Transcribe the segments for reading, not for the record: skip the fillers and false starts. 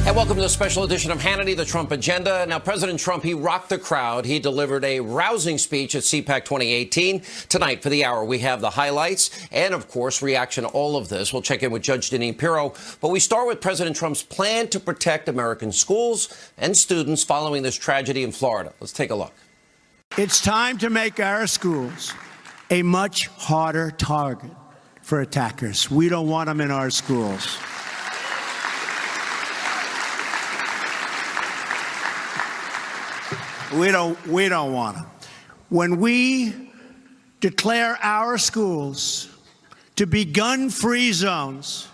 And welcome to a special edition of Hannity, the Trump Agenda. Now, President Trump, he rocked the crowd. He delivered a rousing speech at CPAC 2018. Tonight, for the hour, we have the highlights and, of course, reaction to all of this. We'll check in with Judge Deneen Pirro. But we start with President Trump's plan to protect American schools and students following this tragedy in Florida. Let's take a look. It's time to make our schools a much harder target for attackers. We don't want them in our schools. We don't want them. When we declare our schools to be gun-free zones,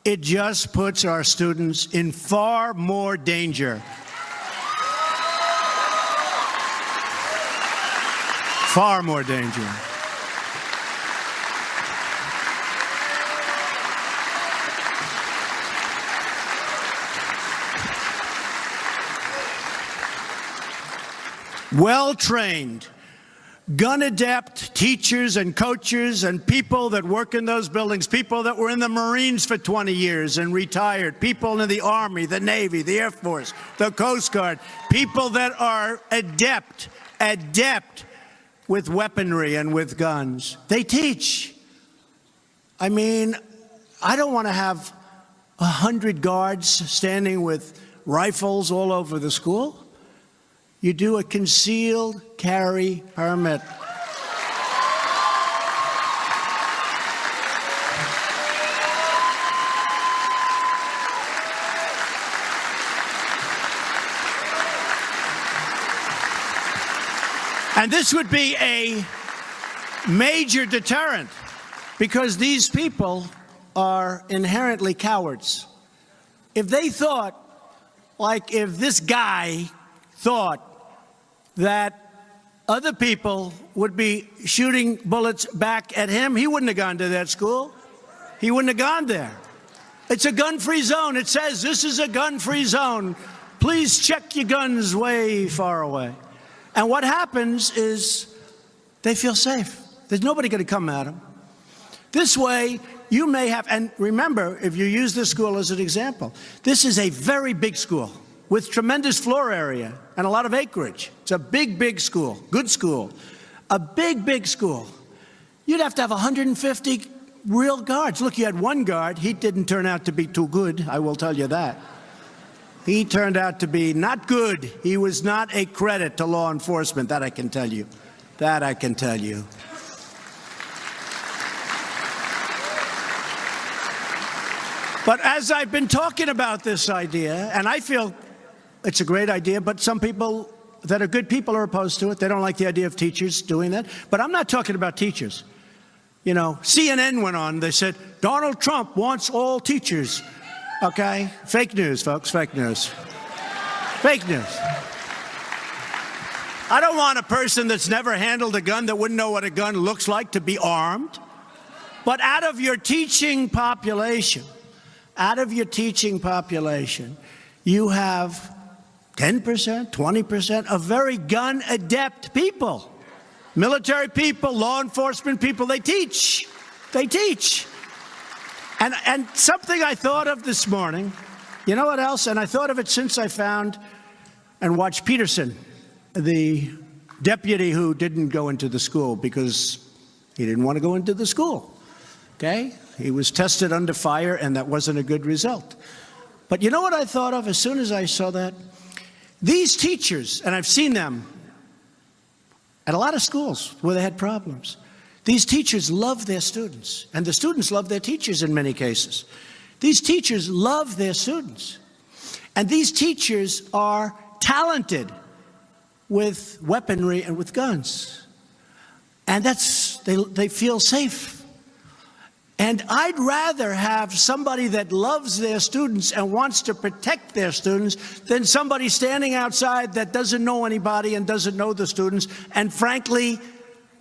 it just puts our students in far more danger. Far more danger. Well-trained, gun-adept teachers and coaches and people that work in those buildings, people that were in the Marines for 20 years and retired, people in the Army, the Navy, the Air Force, the Coast Guard, people that are adept with weaponry and with guns. They teach. I mean, I don't want to have 100 guards standing with rifles all over the school. You do a concealed carry permit. And this would be a major deterrent because these people are inherently cowards. If they thought, like if this guy thought that other people would be shooting bullets back at him, he wouldn't have gone to that school. He wouldn't have gone there. It's a gun-free zone. It says this is a gun-free zone. Please check your guns way far away. And what happens is they feel safe. There's nobody going to come at them. This way, you may have, and remember, if you use this school as an example, this is a very big school with tremendous floor area and a lot of acreage. It's a big, big school, good school, a big, big school. You'd have to have 150 real guards. Look, you had one guard. He didn't turn out to be too good, I will tell you that. He turned out to be not good. He was not a credit to law enforcement, that I can tell you. That I can tell you. But as I've been talking about this idea, and I feel it's a great idea, but some people that are good people are opposed to it. They don't like the idea of teachers doing that. But I'm not talking about teachers. You know, CNN went on. They said, Donald Trump wants all teachers. Okay? Fake news, folks. Fake news. Fake news. I don't want a person that's never handled a gun, that wouldn't know what a gun looks like, to be armed. But out of your teaching population, you have 10%, 20% of very gun-adept people. Military people, law enforcement people, they teach. They teach. And something I thought of this morning, you know what else? And I thought of it since I found and watched Peterson, the deputy who didn't go into the school because he didn't want to go into the school. Okay? He was tested under fire, and that wasn't a good result. But you know what I thought of as soon as I saw that? These teachers, and I've seen them at a lot of schools where they had problems. These teachers love their students, and the students love their teachers in many cases. These teachers love their students, and these teachers are talented with weaponry and with guns. And they feel safe. And I'd rather have somebody that loves their students and wants to protect their students than somebody standing outside that doesn't know anybody and doesn't know the students and, frankly,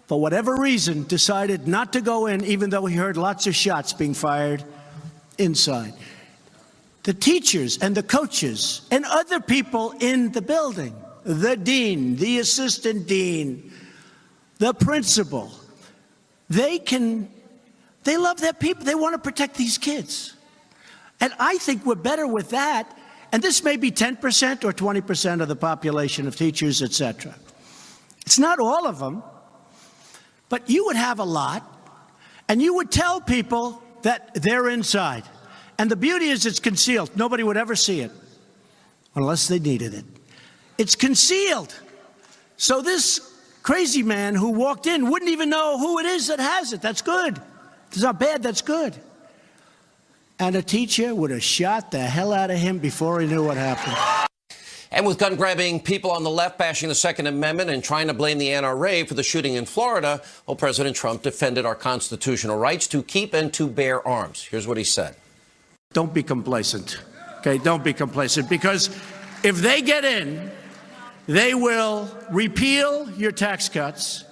for whatever reason, decided not to go in, even though he heard lots of shots being fired inside. The teachers and the coaches and other people in the building, the dean, the assistant dean, the principal, they love their people. They want to protect these kids. And I think we're better with that And this may be 10% or 20% of the population of teachers, etc. It's not all of them, but you would have a lot, and you would tell people that they're inside. And the beauty is it's concealed. Nobody would ever see it unless they needed it. It's concealed. So this crazy man who walked in wouldn't even know who it is that has it. That's good. It's not bad. That's good. And a teacher would have shot the hell out of him before he knew what happened. And with gun-grabbing people on the left bashing the Second Amendment and trying to blame the NRA for the shooting in Florida, well, President Trump defended our constitutional rights to keep and to bear arms. Here's what he said. Don't be complacent. Okay, don't be complacent, because if they get in, they will repeal your tax cuts.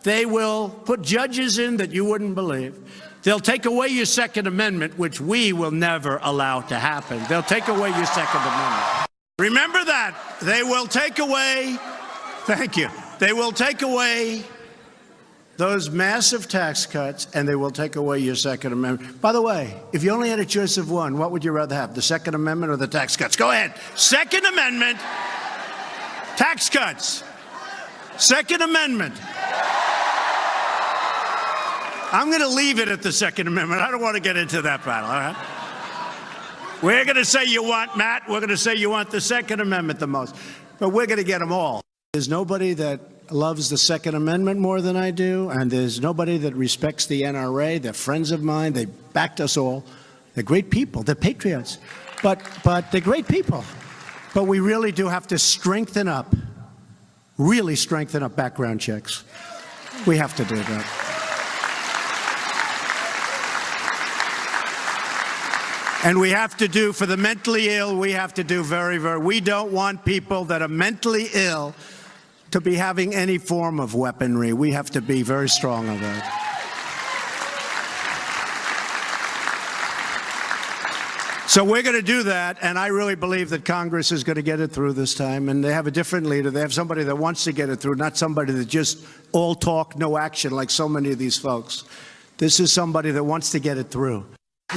They will put judges in that you wouldn't believe. They'll take away your Second Amendment, which we will never allow to happen. They'll take away your Second Amendment. Remember that. They will take away, thank you, they will take away those massive tax cuts, and they will take away your Second Amendment. By the way, if you only had a choice of one, what would you rather have, the Second Amendment or the tax cuts? Go ahead. Second Amendment, tax cuts. Second Amendment. I'm going to leave it at the Second Amendment. I don't want to get into that battle, all right? We're going to say you want, Matt, we're going to say you want the Second Amendment the most. But we're going to get them all. There's nobody that loves the Second Amendment more than I do, and there's nobody that respects the NRA. They're friends of mine. They backed us all. They're great people. They're patriots. But they're great people. But we really do have to strengthen up, really strengthen up background checks. We have to do that. And we have to do, for the mentally ill, we have to do we don't want people that are mentally ill to be having any form of weaponry. We have to be very strong on that. So we're going to do that, and I really believe that Congress is going to get it through this time, and they have a different leader. They have somebody that wants to get it through, not somebody that just all talk, no action, like so many of these folks. This is somebody that wants to get it through.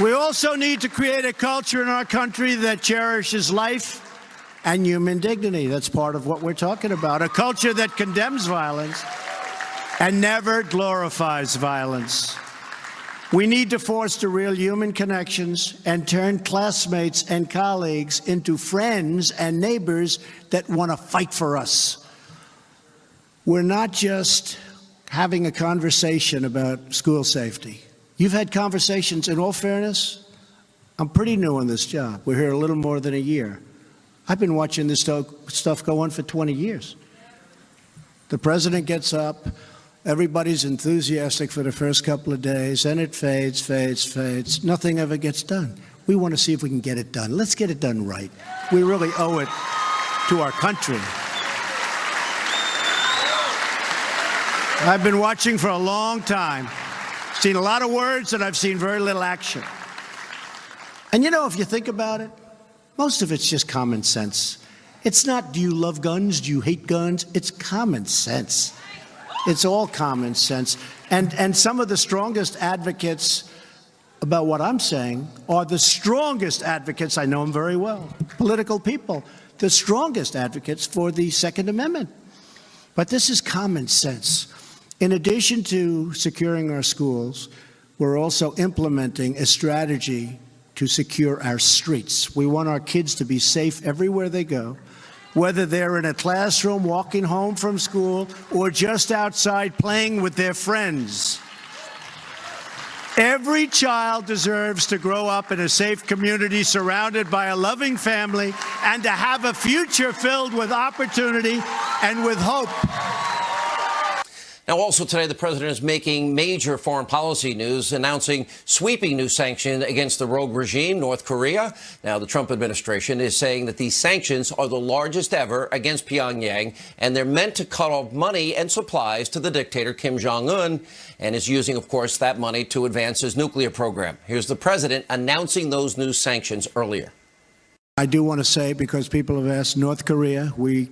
We also need to create a culture in our country that cherishes life and human dignity. That's part of what we're talking about. A culture that condemns violence and never glorifies violence. We need to foster real human connections and turn classmates and colleagues into friends and neighbors that want to fight for us. We're not just having a conversation about school safety. You've had conversations, in all fairness, I'm pretty new on this job. We're here a little more than a year. I've been watching this stuff go on for 20 years. The president gets up, everybody's enthusiastic for the first couple of days, and it fades, fades, fades. Nothing ever gets done. We want to see if we can get it done. Let's get it done right. We really owe it to our country. I've been watching for a long time. Seen a lot of words, and I've seen very little action. And you know, if you think about it, most of it's just common sense. It's not, do you love guns? Do you hate guns? It's common sense. It's all common sense. And some of the strongest advocates about what I'm saying are the strongest advocates, I know them very well, political people, the strongest advocates for the Second Amendment. But this is common sense. In addition to securing our schools, we're also implementing a strategy to secure our streets. We want our kids to be safe everywhere they go, whether they're in a classroom, walking home from school, or just outside playing with their friends. Every child deserves to grow up in a safe community surrounded by a loving family and to have a future filled with opportunity and with hope. Now, also today, the president is making major foreign policy news, announcing sweeping new sanctions against the rogue regime, North Korea. Now, the Trump administration is saying that these sanctions are the largest ever against Pyongyang, and they're meant to cut off money and supplies to the dictator Kim Jong-un, and is using, of course, that money to advance his nuclear program. Here's the president announcing those new sanctions earlier. I do want to say, because people have asked, North Korea, we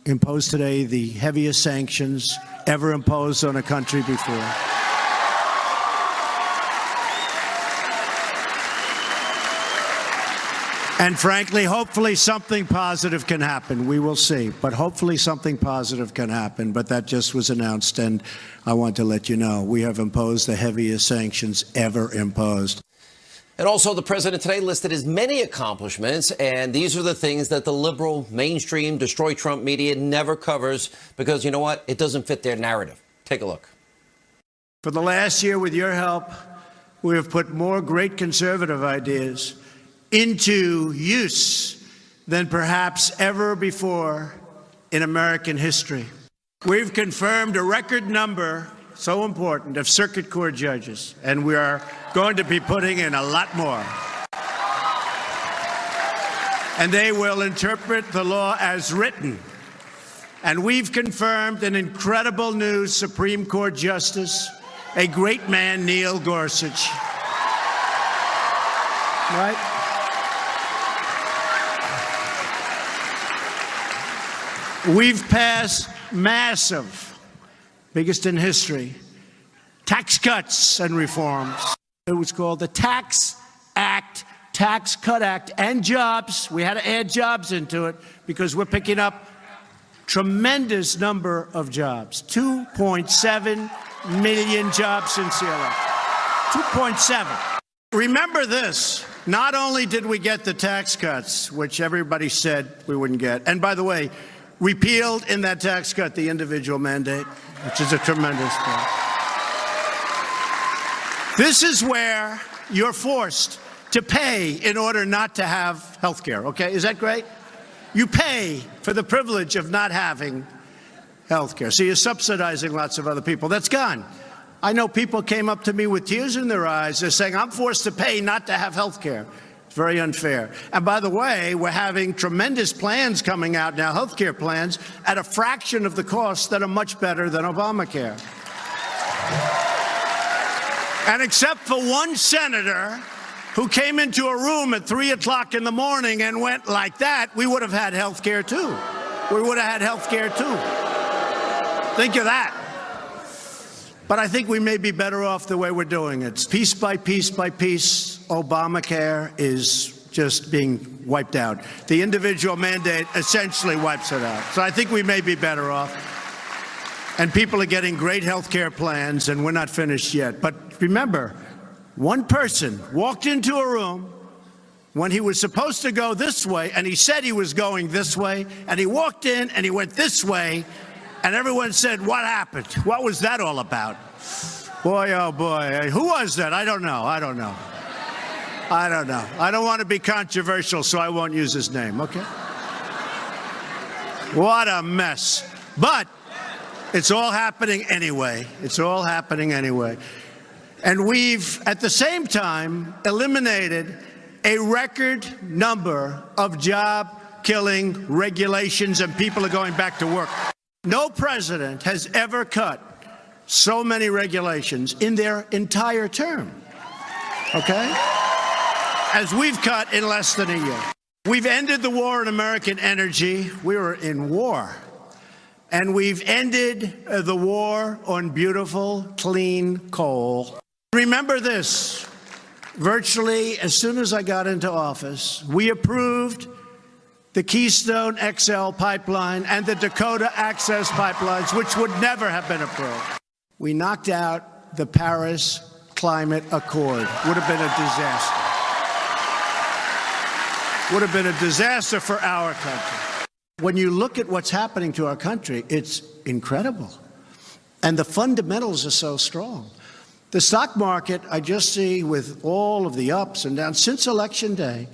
imposed today the heaviest sanctions ever imposed on a country before. And frankly, hopefully something positive can happen. We will see. But hopefully something positive can happen. But that just was announced, and I want to let you know we have imposed the heaviest sanctions ever imposed. And also, the president today listed his many accomplishments, and these are the things that the liberal, mainstream, destroy Trump media never covers because, you know what, it doesn't fit their narrative. Take a look. For the last year, with your help, we have put more great conservative ideas into use than perhaps ever before in American history. We've confirmed a record number, so important, of circuit court judges, and we are going to be putting in a lot more. And they will interpret the law as written. And we've confirmed an incredible new Supreme Court justice, a great man, Neil Gorsuch. Right? We've passed massive, biggest in history, tax cuts and reforms. It was called the Tax Act, Tax Cut Act, and jobs. We had to add jobs into it because we're picking up tremendous number of jobs. 2.7 million jobs since the election. 2.7. Remember this. Not only did we get the tax cuts, which everybody said we wouldn't get, and by the way, repealed in that tax cut the individual mandate, which is a tremendous point. This is where you're forced to pay in order not to have health care, okay? Is that great? You pay for the privilege of not having health care. So you're subsidizing lots of other people. That's gone. I know people came up to me with tears in their eyes. They're saying, I'm forced to pay not to have health care. It's very unfair. And by the way, we're having tremendous plans coming out now, health care plans, at a fraction of the cost that are much better than Obamacare. And except for one senator who came into a room at 3 o'clock in the morning and went like that, we would have had health care too. We would have had health care too. Think of that. But I think we may be better off the way we're doing it. Piece by piece by piece, Obamacare is just being wiped out. The individual mandate essentially wipes it out. So I think we may be better off. And people are getting great health care plans, and we're not finished yet. But remember, one person walked into a room when he was supposed to go this way, and he said he was going this way, and he walked in and he went this way, and everyone said, what happened? What was that all about? Boy, oh boy. Who was that? I don't know. I don't know. I don't know. I don't want to be controversial, so I won't use his name, okay? What a mess. But it's all happening anyway. It's all happening anyway. And we've, at the same time, eliminated a record number of job-killing regulations, and people are going back to work. No president has ever cut so many regulations in their entire term, okay? As we've cut in less than a year. We've ended the war on American energy. We were in war. And we've ended the war on beautiful, clean coal. Remember this, virtually as soon as I got into office, we approved the Keystone XL pipeline and the Dakota Access pipelines, which would never have been approved. We knocked out the Paris Climate Accord. Would have been a disaster. Would have been a disaster for our country. When you look at what's happening to our country, it's incredible. And the fundamentals are so strong. The stock market, I just see with all of the ups and downs since Election Day,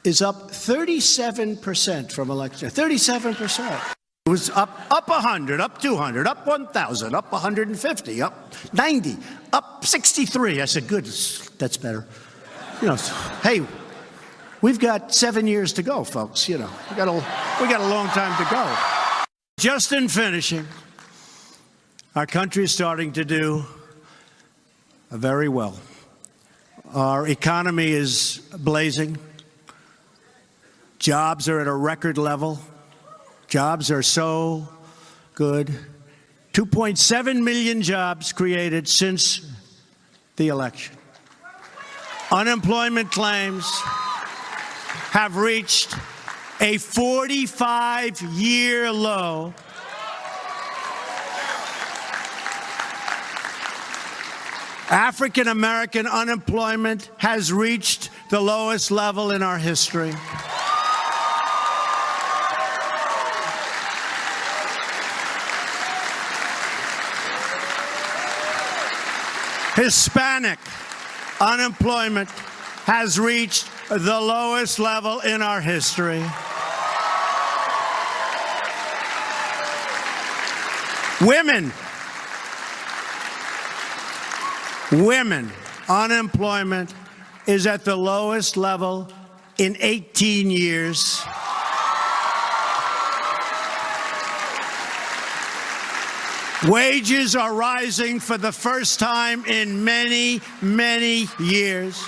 is up 37% from election. 37%. It was up 100, up 200, up 1,000, up 150, up 90, up 63. I said, good, that's better. You know, hey, we've got 7 years to go, folks. You know, we got a long time to go. Just in finishing, our country is starting to do very well. Our economy is blazing. Jobs are at a record level. Jobs are so good. 2.7 million jobs created since the election. Unemployment claims have reached a 45-year low. African American unemployment has reached the lowest level in our history. Hispanic unemployment has reached the lowest level in our history. Women unemployment is at the lowest level in 18 years. Wages are rising for the first time in many, many years.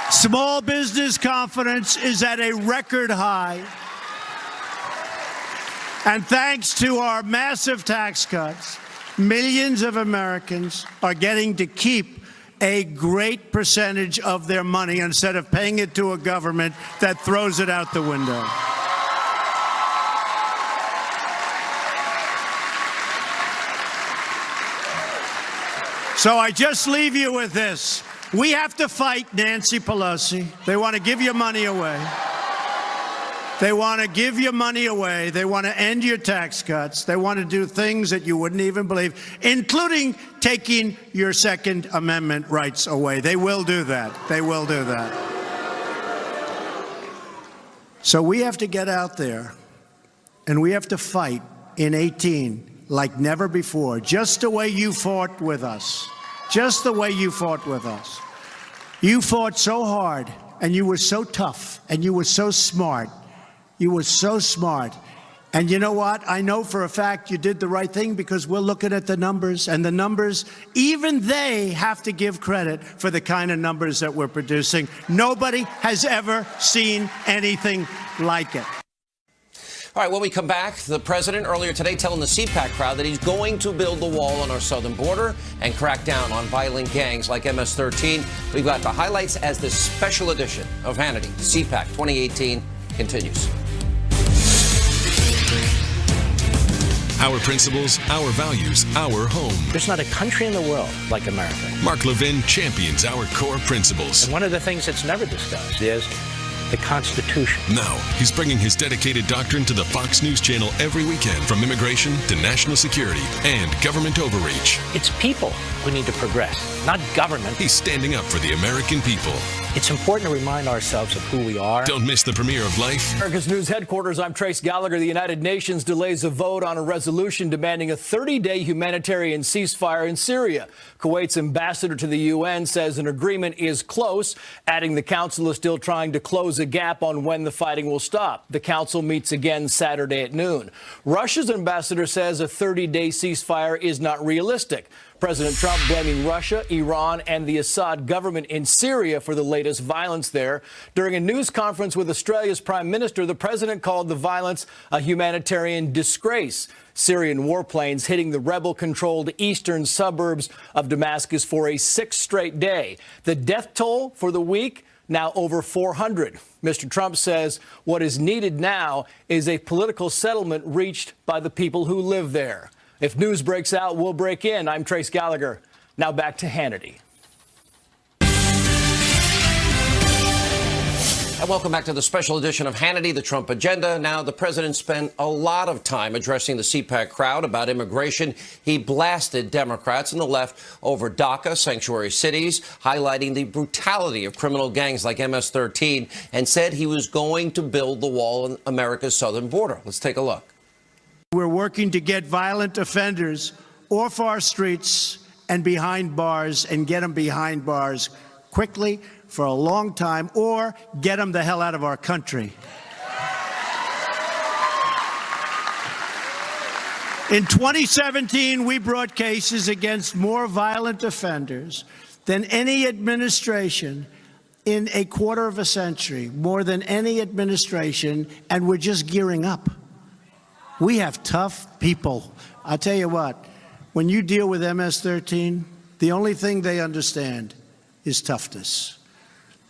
Small business confidence is at a record high. And thanks to our massive tax cuts, millions of Americans are getting to keep a great percentage of their money instead of paying it to a government that throws it out the window. So I just leave you with this. We have to fight Nancy Pelosi. They want to give your money away. They want to give your money away. They want to end your tax cuts. They want to do things that you wouldn't even believe, including taking your Second Amendment rights away. They will do that. They will do that. So we have to get out there, and we have to fight in 18 like never before, just the way you fought with us. Just the way you fought with us. You fought so hard, and you were so tough, and you were so smart. You were so smart. And you know what? I know for a fact you did the right thing because we're looking at the numbers, and the numbers, even they have to give credit for the kind of numbers that we're producing. Nobody has ever seen anything like it. All right, when we come back, the president earlier today telling the CPAC crowd that he's going to build the wall on our southern border and crack down on violent gangs like MS-13. We've got the highlights as this special edition of Hannity, CPAC 2018 continues. Our principles, our values, our home. There's not a country in the world like America. Mark Levin champions our core principles. And one of the things that's never discussed is the Constitution. Now, he's bringing his dedicated doctrine to the Fox News Channel every weekend, from immigration to national security and government overreach. It's people who need to progress, not government. He's standing up for the American people. It's important to remind ourselves of who we are. Don't miss the premiere of Life. America's News Headquarters, I'm Trace Gallagher. The United Nations delays a vote on a resolution demanding a 30-day humanitarian ceasefire in Syria. Kuwait's ambassador to the UN says an agreement is close, adding the council is still trying to close a gap on when the fighting will stop. The council meets again Saturday at noon. Russia's ambassador says a 30-day ceasefire is not realistic. President Trump blaming Russia, Iran, and the Assad government in Syria for the latest violence there. During a news conference with Australia's Prime Minister, the president called the violence a humanitarian disgrace. Syrian warplanes hitting the rebel-controlled eastern suburbs of Damascus for a sixth straight day. The death toll for the week, now over 400. Mr. Trump says what is needed now is a political settlement reached by the people who live there. If news breaks out, we'll break in. I'm Trace Gallagher. Now back to Hannity. And welcome back to the special edition of Hannity, the Trump Agenda. Now, the president spent a lot of time addressing the CPAC crowd about immigration. He blasted Democrats and the left over DACA, sanctuary cities, highlighting the brutality of criminal gangs like MS-13, and said he was going to build the wall on America's southern border. Let's take a look. We're working to get violent offenders off our streets and behind bars, and get them behind bars quickly for a long time, or get them the hell out of our country. In 2017, we brought cases against more violent offenders than any administration in a quarter of a century, more than any administration, and we're just gearing up. We have tough people. I'll tell you what, when you deal with MS-13, the only thing they understand is toughness.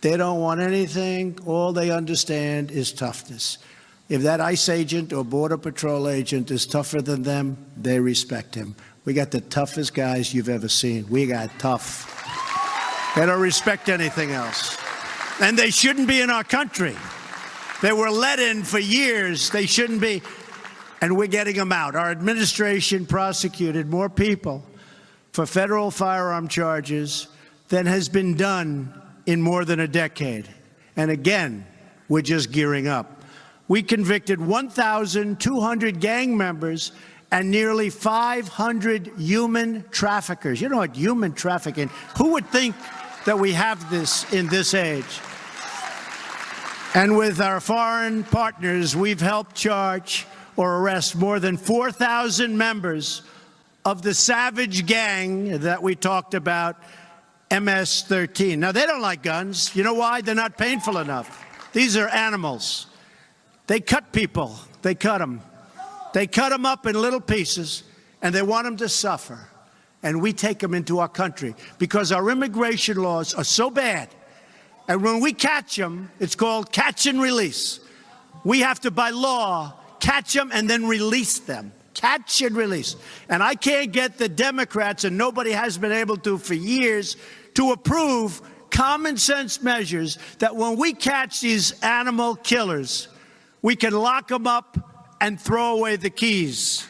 They don't want anything. All they understand is toughness. If that ICE agent or Border Patrol agent is tougher than them, they respect him. We got the toughest guys you've ever seen. We got tough. They don't respect anything else. And they shouldn't be in our country. They were let in for years. They shouldn't be. And we're getting them out. Our administration prosecuted more people for federal firearm charges than has been done in more than a decade. And again, we're just gearing up. We convicted 1,200 gang members and nearly 500 human traffickers. You know what human trafficking, who would think that we have this in this age? And with our foreign partners, we've helped charge or arrest more than 4,000 members of the savage gang that we talked about, MS-13. Now, they don't like guns. You know why? They're not painful enough. These are animals. They cut people. They cut them. They cut them up in little pieces, and they want them to suffer. And we take them into our country because our immigration laws are so bad. And when we catch them, it's called catch and release. We have to, by law, catch them and then release them. Catch and release. And I can't get the Democrats, and nobody has been able to for years, to approve common sense measures that when we catch these animal killers, we can lock them up and throw away the keys.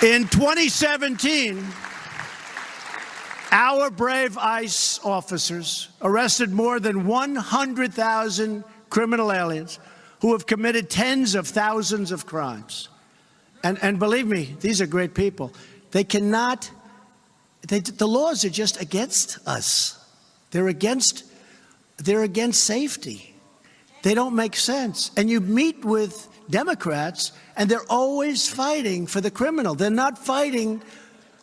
In 2017, our brave ICE officers arrested more than 100,000 criminal aliens who have committed tens of thousands of crimes. And believe me, these are great people. They cannot, the laws are just against us. They're against safety. They don't make sense. And you meet with Democrats, and they're always fighting for the criminal. They're not fighting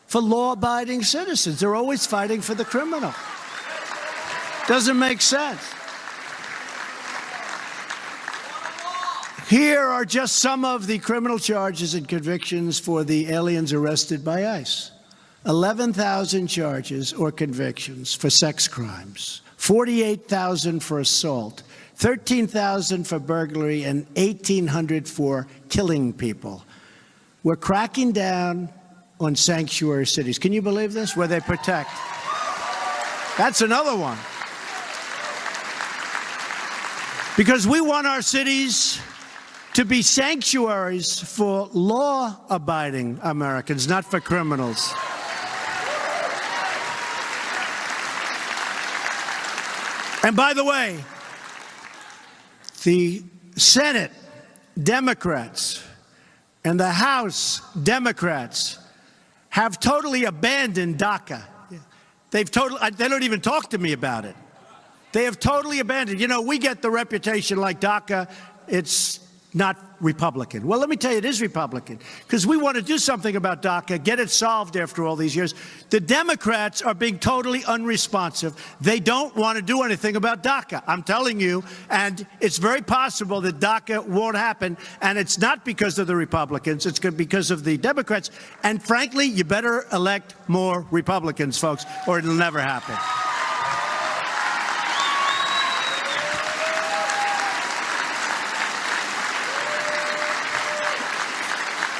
for law-abiding citizens. They're always fighting for the criminal. Doesn't make sense. Here are just some of the criminal charges and convictions for the aliens arrested by ICE. 11,000 charges or convictions for sex crimes, 48,000 for assault, 13,000 for burglary, and 1,800 for killing people. We're cracking down on sanctuary cities. Can you believe this? Where they protect. That's another one. Because we want our cities to be sanctuaries for law-abiding Americans, not for criminals. And by the way, the Senate Democrats and the House Democrats have totally abandoned DACA. They don't even talk to me about it. They have totally abandoned. You know, we get the reputation like DACA, it's not Republican. Well, let me tell you, it is Republican, because we want to do something about DACA, get it solved after all these years. The Democrats are being totally unresponsive. They don't want to do anything about DACA. I'm telling you, and it's very possible that DACA won't happen, and it's not because of the Republicans. It's because of the Democrats. And frankly, you better elect more Republicans, folks, or it'll never happen.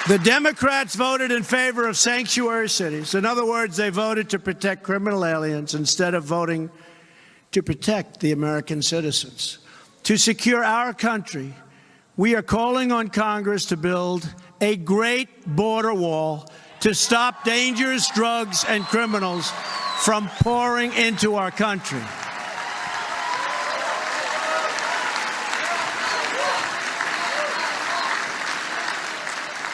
The Democrats voted in favor of sanctuary cities. In other words, they voted to protect criminal aliens instead of voting to protect the American citizens. To secure our country, we are calling on Congress to build a great border wall to stop dangerous drugs and criminals from pouring into our country.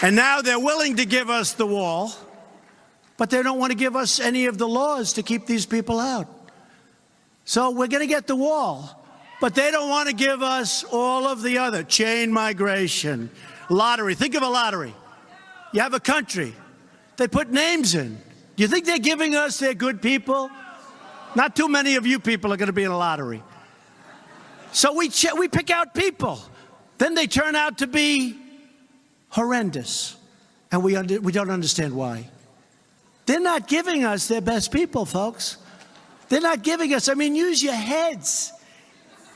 And now they're willing to give us the wall, but they don't want to give us any of the laws to keep these people out. So we're going to get the wall, but they don't want to give us all of the other chain migration, lottery. Think of a lottery. You have a country. They put names in. Do you think they're giving us their good people? Not too many of you people are going to be in a lottery. So we pick out people. Then they turn out to be horrendous. And we don't understand why. They're not giving us their best people, folks. They're not giving us, use your heads.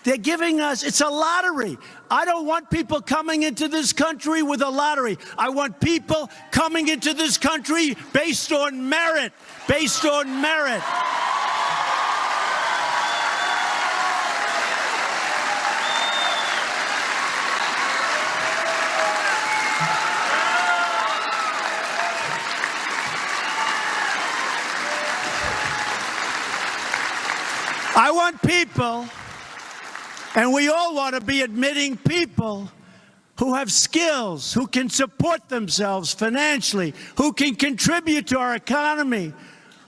They're giving us, it's a lottery. I don't want people coming into this country with a lottery. I want people coming into this country based on merit, based on merit. I want people, and we all want to be admitting people who have skills, who can support themselves financially, who can contribute to our economy,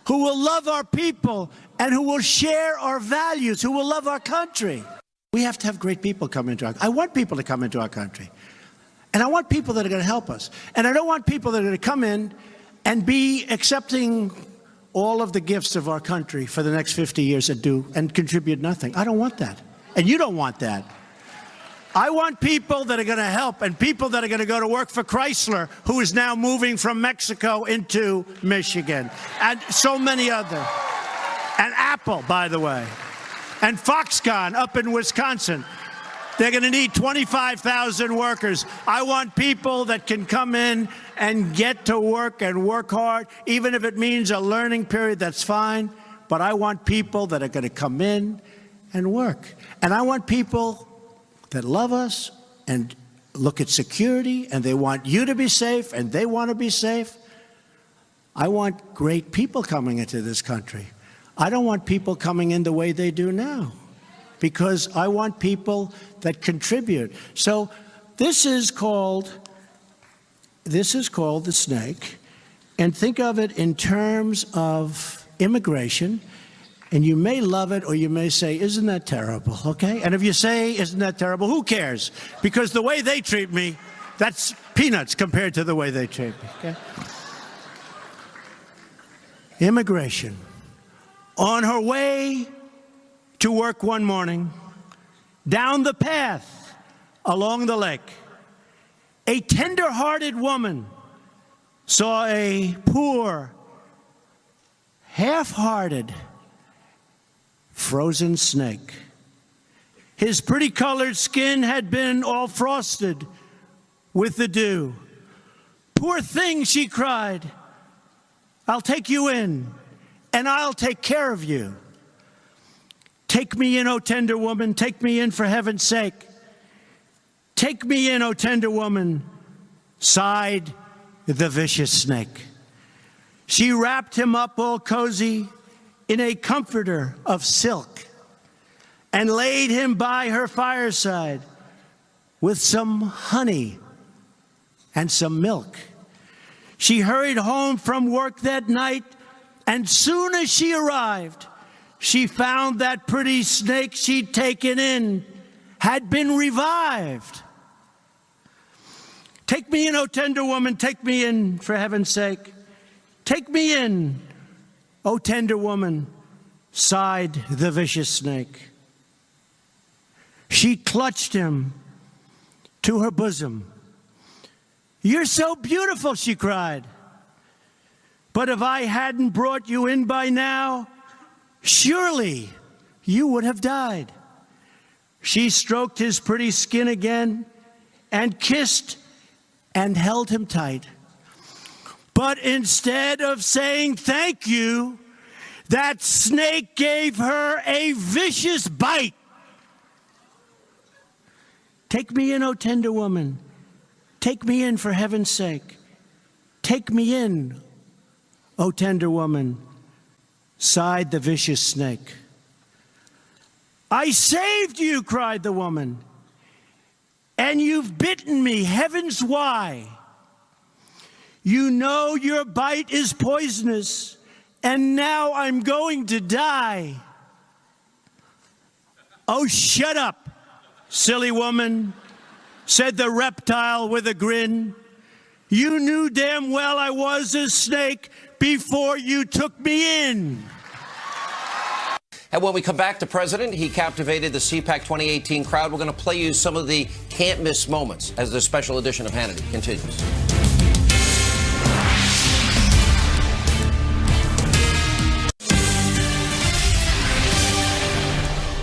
who will love our people, and who will share our values, who will love our country. We have to have great people come into our country. I want people to come into our country. And I want people that are going to help us. And I don't want people that are going to come in and be accepting all of the gifts of our country for the next 50 years and contribute nothing. I don't want that. And you don't want that. I want people that are going to help and people that are going to go to work for Chrysler, who is now moving from Mexico into Michigan, and so many other. And Apple, by the way. And Foxconn up in Wisconsin. They're going to need 25,000 workers. I want people that can come in and get to work and work hard. Even if it means a learning period, that's fine. But I want people that are going to come in and work. And I want people that love us and look at security, and they want you to be safe, and they want to be safe. I want great people coming into this country. I don't want people coming in the way they do now, because I want people that contribute. So this is called the snake, and think of it in terms of immigration. And you may love it, or you may say, isn't that terrible, okay? And if you say, isn't that terrible, who cares? Because the way they treat me, that's peanuts compared to the way they treat me, okay? Immigration. On her way to work one morning, down the path along the lake, a tender-hearted woman saw a poor, half-hearted, frozen snake. His pretty colored skin had been all frosted with the dew. Poor thing, she cried. I'll take you in, and I'll take care of you. Take me in, O tender woman, take me in for heaven's sake. Take me in, O tender woman, sighed the vicious snake. She wrapped him up all cozy in a comforter of silk and laid him by her fireside with some honey and some milk. She hurried home from work that night, and soon as she arrived, she found that pretty snake she'd taken in had been revived. Take me in, O tender woman, take me in for heaven's sake. Take me in, O tender woman, sighed the vicious snake. She clutched him to her bosom. You're so beautiful, she cried. But if I hadn't brought you in by now, surely you would have died. She stroked his pretty skin again and kissed and held him tight. But instead of saying thank you, that snake gave her a vicious bite. Take me in, O tender woman. Take me in for heaven's sake. Take me in, O tender woman, sighed the vicious snake. I saved you, cried the woman, and you've bitten me, heavens why? You know your bite is poisonous, and now I'm going to die. Oh, shut up, silly woman, said the reptile with a grin. You knew damn well I was a snake before you took me in. And when we come back, the president, he captivated the CPAC 2018 crowd. We're going to play you some of the can't miss moments as the special edition of Hannity continues.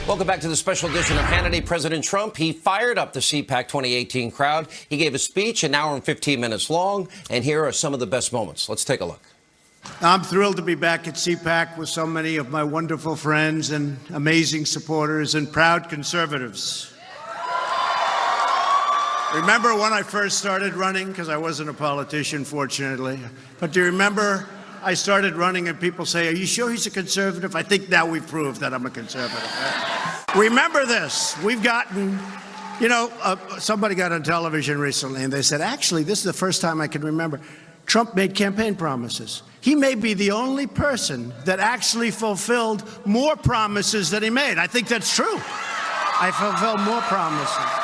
Welcome back to the special edition of Hannity. President Trump, he fired up the CPAC 2018 crowd. He gave a speech an hour and 15 minutes long, and here are some of the best moments. Let's take a look. I'm thrilled to be back at CPAC with so many of my wonderful friends and amazing supporters and proud conservatives. Remember when I first started running? Because I wasn't a politician, fortunately. But do you remember I started running and people say, are you sure he's a conservative? I think now we've proved that I'm a conservative. Remember this. We've gotten, somebody got on television recently and they said, actually, this is the first time I can remember. Trump made campaign promises. He may be the only person that actually fulfilled more promises than he made. I think that's true. I fulfilled more promises.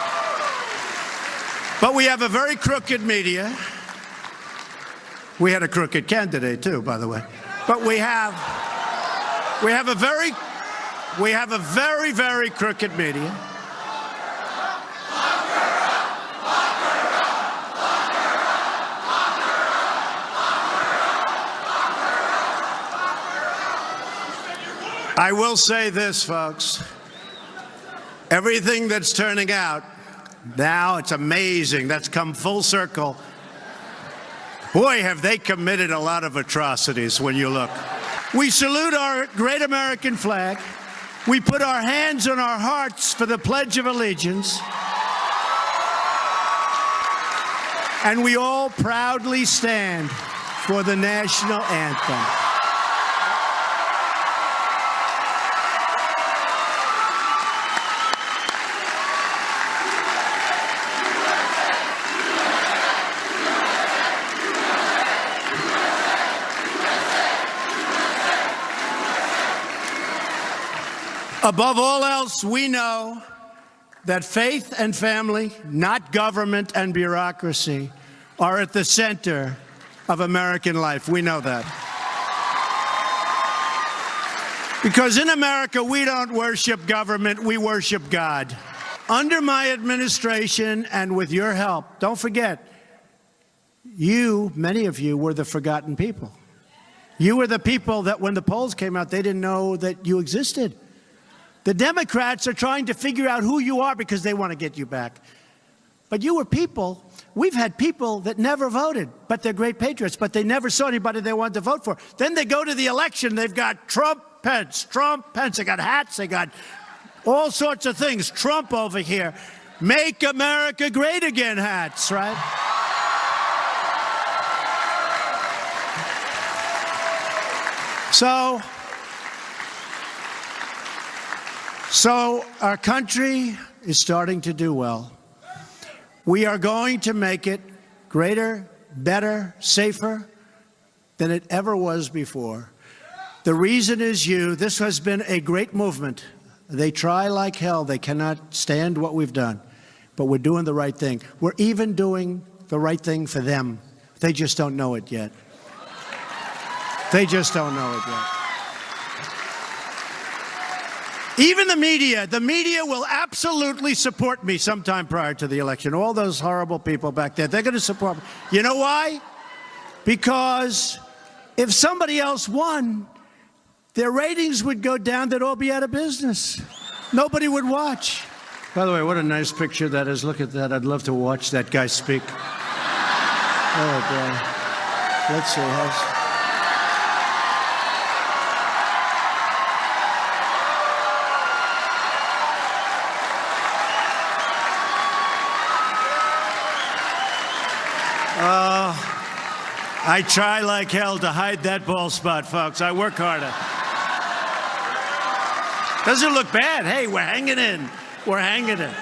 But we have a very crooked media. We had a crooked candidate too, by the way. But we have a very, very crooked media. I will say this, folks. Everything that's turning out now, it's amazing. That's come full circle. Boy, have they committed a lot of atrocities when you look. We salute our great American flag. We put our hands on our hearts for the Pledge of Allegiance. And we all proudly stand for the national anthem. Above all else, we know that faith and family, not government and bureaucracy, are at the center of American life. We know that. Because in America, we don't worship government, we worship God. Under my administration and with your help, don't forget, many of you were the forgotten people. You were the people that when the polls came out, they didn't know that you existed. The Democrats are trying to figure out who you are because they want to get you back. But you were people. We've had people that never voted, but they're great patriots, but they never saw anybody they wanted to vote for. Then they go to the election. They've got Trump, Pence. They got hats. They got all sorts of things. Trump over here. Make America great again hats, right? So our country is starting to do well. We are going to make it greater, better, safer than it ever was before. The reason is you. This has been a great movement. They try like hell. They cannot stand what we've done. But we're doing the right thing. We're even doing the right thing for them. They just don't know it yet. They just don't know it yet. Even the media will absolutely support me sometime prior to the election. All those horrible people back there, they're going to support me. You know why? Because if somebody else won, their ratings would go down. They'd all be out of business. Nobody would watch. By the way, what a nice picture that is. Look at that. I'd love to watch that guy speak. Oh, boy. Let's see. I try like hell to hide that bald spot, folks. I work harder. Doesn't look bad. Hey, we're hanging in. We're hanging in.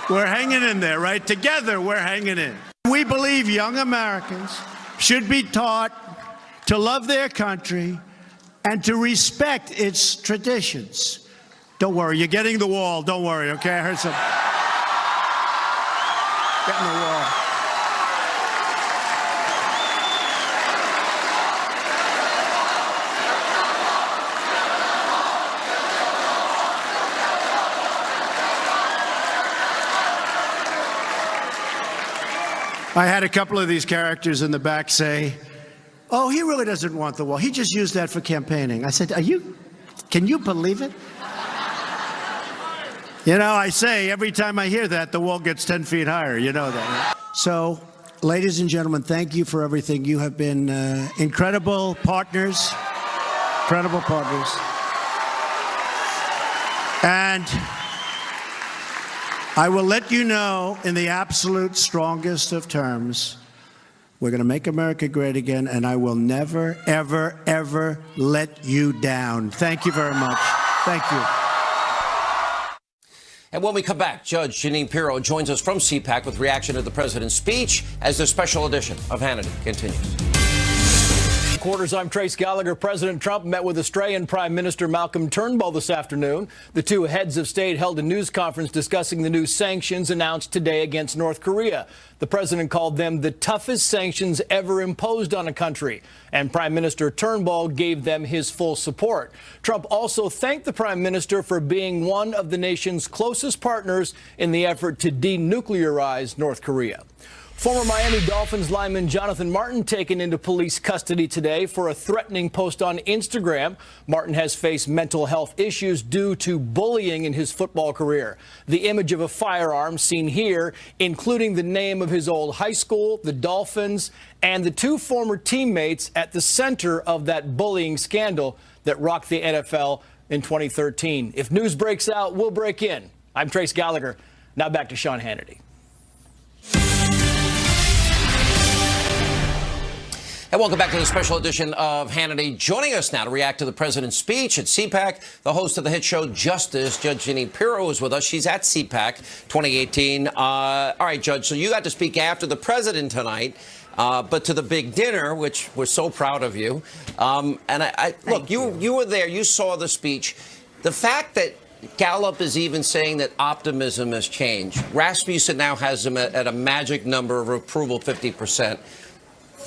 We're hanging in there, right? Together, we're hanging in. We believe young Americans should be taught to love their country and to respect its traditions. Don't worry, you're getting the wall. Don't worry, okay? I heard some. Getting the wall. I had a couple of these characters in the back say, "Oh, he really doesn't want the wall. He just used that for campaigning." I said, can you believe it? You know, I say every time I hear that, the wall gets 10 feet higher. You know that. Right? So, ladies and gentlemen, thank you for everything. You have been incredible partners. Incredible partners. And I will let you know in the absolute strongest of terms, we're going to make America great again, and I will never, ever, ever let you down. Thank you very much. Thank you. And when we come back, Judge Jeanine Pirro joins us from CPAC with reaction to the president's speech as the special edition of Hannity continues. Quarters, I'm Trace Gallagher. President Trump met with Australian Prime Minister Malcolm Turnbull this afternoon. The two heads of state held a news conference discussing the new sanctions announced today against North Korea. The president called them the toughest sanctions ever imposed on a country, and Prime Minister Turnbull gave them his full support. Trump also thanked the prime minister for being one of the nation's closest partners in the effort to denuclearize North Korea. Former Miami Dolphins lineman Jonathan Martin taken into police custody today for a threatening post on Instagram. Martin has faced mental health issues due to bullying in his football career. The image of a firearm seen here, including the name of his old high school, the Dolphins, and the two former teammates at the center of that bullying scandal that rocked the NFL in 2013. If news breaks out, we'll break in. I'm Trace Gallagher. Now back to Sean Hannity. And welcome back to the special edition of Hannity. Joining us now to react to the president's speech at CPAC, the host of the hit show Justice, Judge Jeanine Pirro, is with us. She's at CPAC 2018. All right, Judge, so you got to speak after the president tonight, but to the big dinner, which we're so proud of you. Look, you were there. You saw the speech. The fact that Gallup is even saying that optimism has changed. Rasmussen now has him at a magic number of approval, 50%.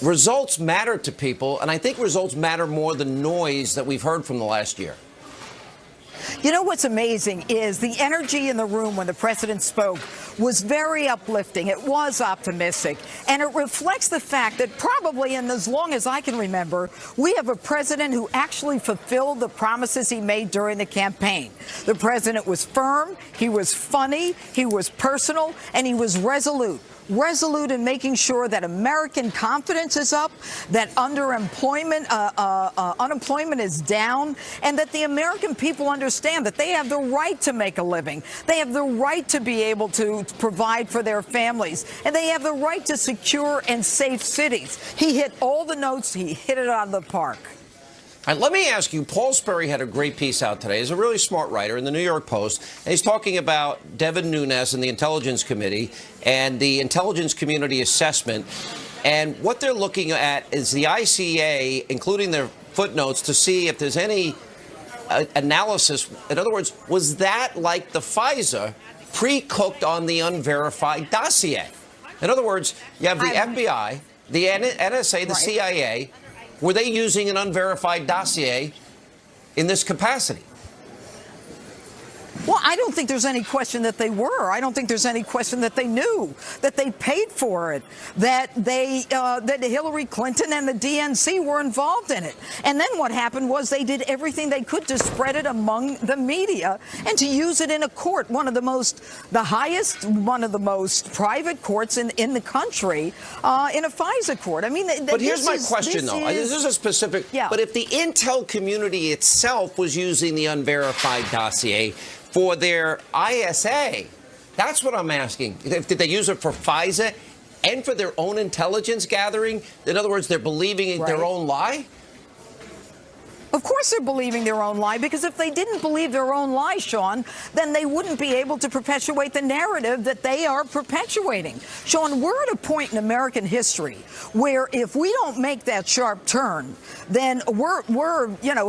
Results matter to people, and I think results matter more than noise that we've heard from the last year. You know what's amazing is the energy in the room when the president spoke was very uplifting. It was optimistic, and it reflects the fact that probably, and as long as I can remember, we have a president who actually fulfilled the promises he made during the campaign. The president was firm, he was funny, he was personal, and he was resolute in making sure that American confidence is up, that unemployment is down, and that the American people understand that they have the right to make a living. They have the right to be able to provide for their families, and they have the right to secure and safe cities. He hit all the notes. He hit it out of the park. All right, let me ask you, Paul Sperry had a great piece out today. He's a really smart writer in the New York Post, and he's talking about Devin Nunes and the Intelligence Committee and the intelligence community assessment. And what they're looking at is the ICA, including their footnotes, to see if there's any analysis. In other words, was that like the FISA pre-cooked on the unverified dossier? In other words, you have the FBI, the NSA, the CIA. Were they using an unverified dossier in this capacity? Well, I don't think there's any question that they were. I don't think there's any question that they knew, that they paid for it, that that Hillary Clinton and the DNC were involved in it. And then what happened was they did everything they could to spread it among the media and to use it in a court, one of the most private courts in the country, in a FISA court. I mean, but here's my question, though. This is a specific. Yeah. But if the intel community itself was using the unverified dossier for their ISA, that's what I'm asking. Did they use it for FISA and for their own intelligence gathering? In other words, they're believing in their own lie? Of course they're believing their own lie, because if they didn't believe their own lie, Sean, then they wouldn't be able to perpetuate the narrative that they are perpetuating. Sean, we're at a point in American history where if we don't make that sharp turn, then we're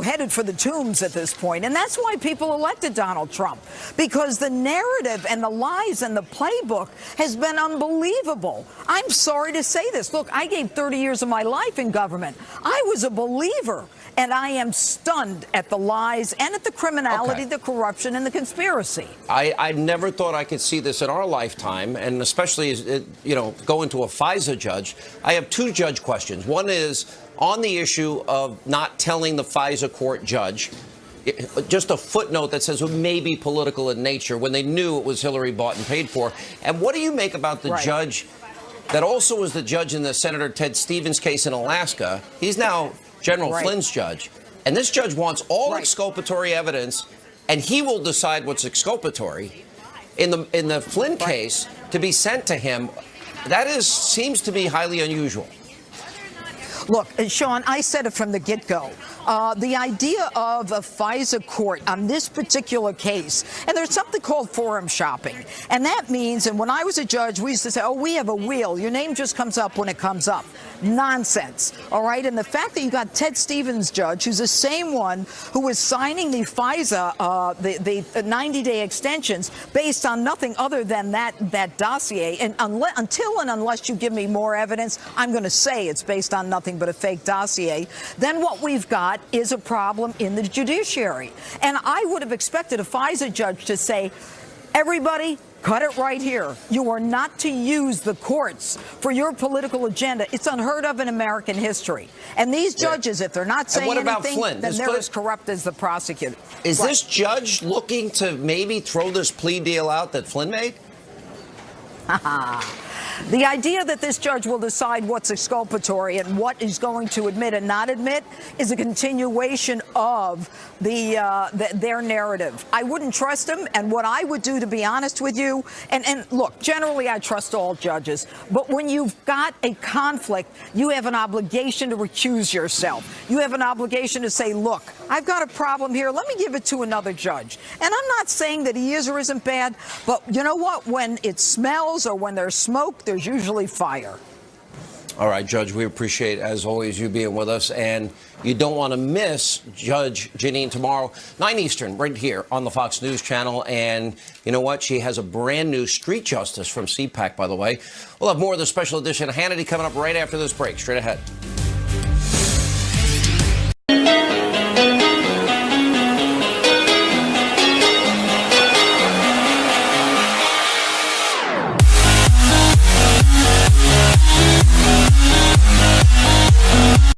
headed for the tombs at this point. And that's why people elected Donald Trump, because the narrative and the lies and the playbook has been unbelievable. I'm sorry to say this. Look, I gave 30 years of my life in government. I was a believer And I am stunned at the lies and at the criminality, Okay. the corruption, and the conspiracy. I never thought I could see this in our lifetime, and especially, going to a FISA judge. I have two judge questions. One is on the issue of not telling the FISA court judge, just a footnote that says it may be political in nature when they knew it was Hillary bought and paid for. And what do you make about the judge that also was the judge in the Senator Ted Stevens case in Alaska? He's now General Flynn's judge. And this judge wants all exculpatory evidence, and he will decide what's exculpatory in the Flynn case to be sent to him. That seems to be highly unusual. Look, Sean, I said it from the get-go. The idea of a FISA court on this particular case, and there's something called forum shopping. And that means, and when I was a judge, we used to say, oh, we have a wheel. Your name just comes up when it comes up. Nonsense. All right. And the fact that you got Ted Stevens judge, who's the same one who was signing the FISA, the 90-day extensions based on nothing other than that dossier. And unless you give me more evidence, I'm going to say it's based on nothing but a fake dossier. Then what we've got is a problem in the judiciary. And I would have expected a FISA judge to say, everybody, cut it right here. You are not to use the courts for your political agenda. It's unheard of in American history. And these judges, if they're not saying anything, then they're as corrupt as the prosecutor. Is this judge looking to maybe throw this plea deal out that Flynn made? The idea that this judge will decide what's exculpatory and what he's going to admit and not admit is a continuation of their narrative. I wouldn't trust him, and what I would do, to be honest with you, and look, generally I trust all judges, but when you've got a conflict, you have an obligation to recuse yourself. You have an obligation to say, look, I've got a problem here. Let me give it to another judge. And I'm not saying that he is or isn't bad, but you know what? When it smells or when there's smoke, there's usually fire. All right, Judge, we appreciate, as always, you being with us. And you don't want to miss Judge Jeanine tomorrow, 9 Eastern, right here on the Fox News Channel. And you know what? She has a brand new Street Justice from CPAC, by the way. We'll have more of the special edition of Hannity coming up right after this break. Straight ahead.